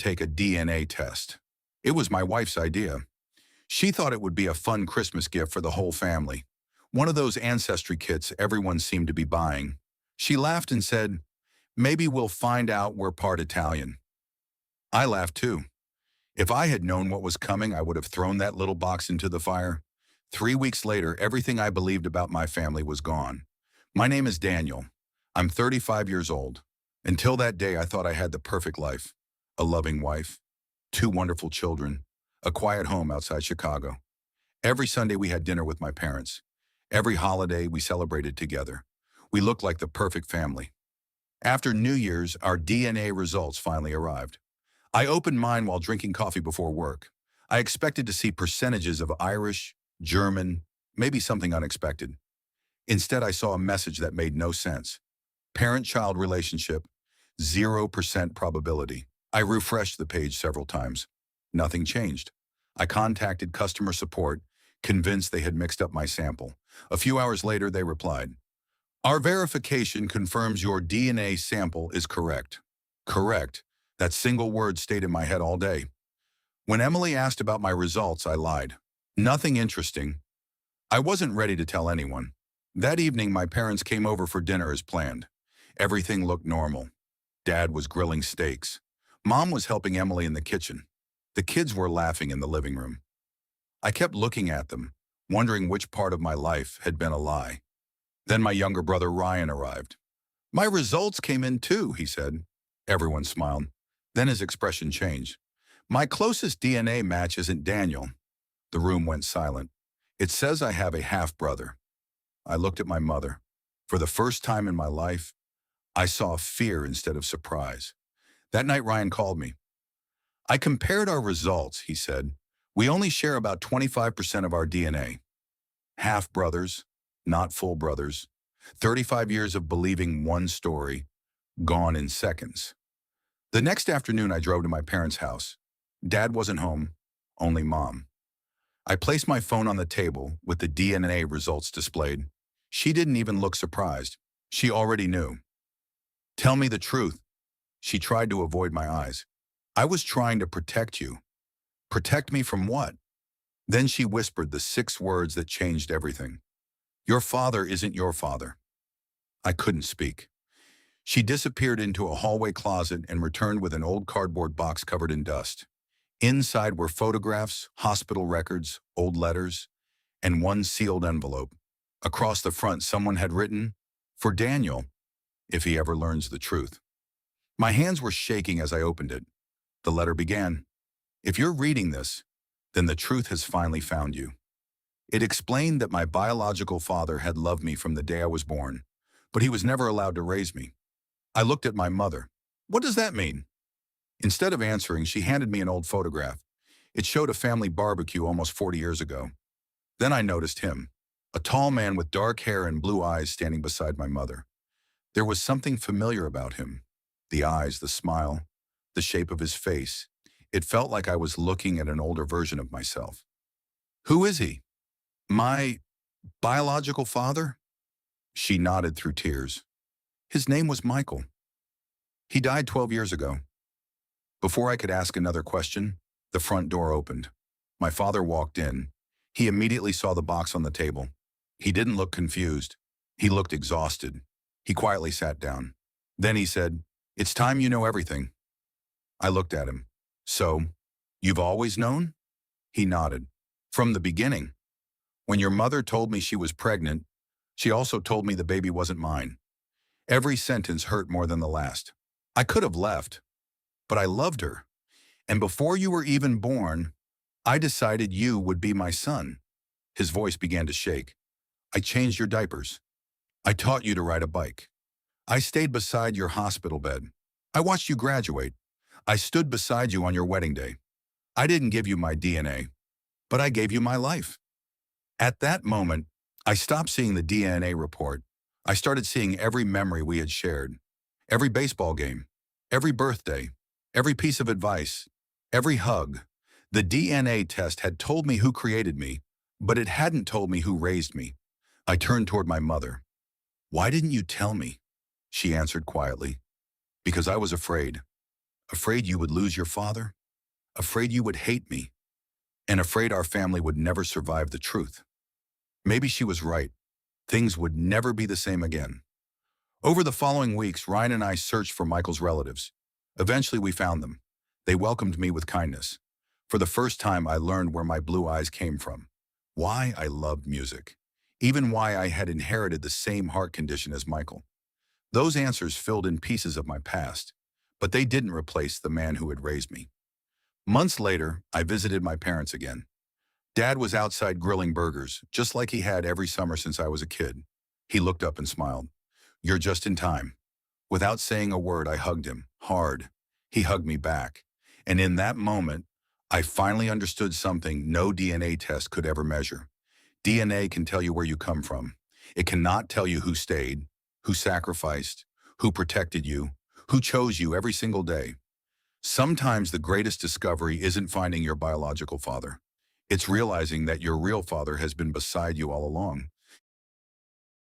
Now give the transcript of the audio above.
take a DNA test. It was my wife's idea. She thought it would be a fun Christmas gift for the whole family. One of those ancestry kits everyone seemed to be buying. She laughed and said, "Maybe we'll find out we're part Italian." I laughed too. If I had known what was coming, I would have thrown that little box into the fire. 3 weeks later, everything I believed about my family was gone. My name is Daniel. I'm 35 years old. Until that day, I thought I had the perfect life. A loving wife, 2 wonderful children, a quiet home outside Chicago. Every Sunday we had dinner with my parents. Every holiday we celebrated together. We looked like the perfect family. After New Year's, our DNA results finally arrived. I opened mine while drinking coffee before work. I expected to see percentages of Irish, German, maybe something unexpected. Instead, I saw a message that made no sense. Parent-child relationship, 0% probability. I refreshed the page several times. Nothing changed. I contacted customer support, convinced they had mixed up my sample. A few hours later, they replied, "Our verification confirms your DNA sample is correct." Correct. That single word stayed in my head all day. When Emily asked about my results, I lied. Nothing interesting. I wasn't ready to tell anyone. That evening, my parents came over for dinner as planned. Everything looked normal. Dad was grilling steaks. Mom was helping Emily in the kitchen. The kids were laughing in the living room. I kept looking at them, wondering which part of my life had been a lie. Then my younger brother Ryan arrived. "My results came in too," he said. Everyone smiled. Then his expression changed. "My closest DNA match isn't Daniel." The room went silent. "It says I have a half-brother." I looked at my mother. For the first time in my life, I saw fear instead of surprise. That night, Ryan called me. "I compared our results," he said. "We only share about 25% of our DNA. Half-brothers, not full brothers. 35 years of believing one story, gone in seconds." The next afternoon, I drove to my parents' house. Dad wasn't home, only Mom. I placed my phone on the table with the DNA results displayed. She didn't even look surprised. She already knew. "Tell me the truth." She tried to avoid my eyes. "I was trying to protect you." "Protect me from what?" Then she whispered the 6 words that changed everything. "Your father isn't your father." I couldn't speak. She disappeared into a hallway closet and returned with an old cardboard box covered in dust. Inside were photographs, hospital records, old letters, and one sealed envelope. Across the front, someone had written, "For Daniel, if he ever learns the truth." My hands were shaking as I opened it. The letter began, "If you're reading this, then the truth has finally found you." It explained that my biological father had loved me from the day I was born, but he was never allowed to raise me. I looked at my mother. "What does that mean?" Instead of answering, she handed me an old photograph. It showed a family barbecue almost 40 years ago. Then I noticed him, a tall man with dark hair and blue eyes standing beside my mother. There was something familiar about him. The eyes, the smile, the shape of his face. It felt like I was looking at an older version of myself. "Who is he?" "My biological father?" She nodded through tears. "His name was Michael. He died 12 years ago." Before I could ask another question, the front door opened. My father walked in. He immediately saw the box on the table. He didn't look confused. He looked exhausted. He quietly sat down. Then he said, "It's time you know everything." I looked at him. "So, you've always known?" He nodded. "From the beginning. When your mother told me she was pregnant, she also told me the baby wasn't mine." Every sentence hurt more than the last. I could have left, but I loved her. "And before you were even born, I decided you would be my son." His voice began to shake. "I changed your diapers. I taught you to ride a bike. I stayed beside your hospital bed. I watched you graduate. I stood beside you on your wedding day. I didn't give you my DNA, but I gave you my life." At that moment, I stopped seeing the DNA report. I started seeing every memory we had shared, every baseball game, every birthday, every piece of advice, every hug. The DNA test had told me who created me, but it hadn't told me who raised me. I turned toward my mother. "Why didn't you tell me?" She answered quietly. "Because I was afraid. Afraid you would lose your father? Afraid you would hate me? And afraid our family would never survive the truth. Maybe she was right. Things would never be the same again. Over the following weeks, Ryan and I searched for Michael's relatives. Eventually, we found them. They welcomed me with kindness. For the first time, I learned where my blue eyes came from, why I loved music, even why I had inherited the same heart condition as Michael. Those answers filled in pieces of my past, but they didn't replace the man who had raised me. Months later, I visited my parents again. Dad was outside grilling burgers, just like he had every summer since I was a kid. He looked up and smiled. "You're just in time." Without saying a word, I hugged him, hard. He hugged me back. And in that moment, I finally understood something no DNA test could ever measure. DNA can tell you where you come from. It cannot tell you who stayed, who sacrificed, who protected you, who chose you every single day. Sometimes the greatest discovery isn't finding your biological father. It's realizing that your real father has been beside you all along.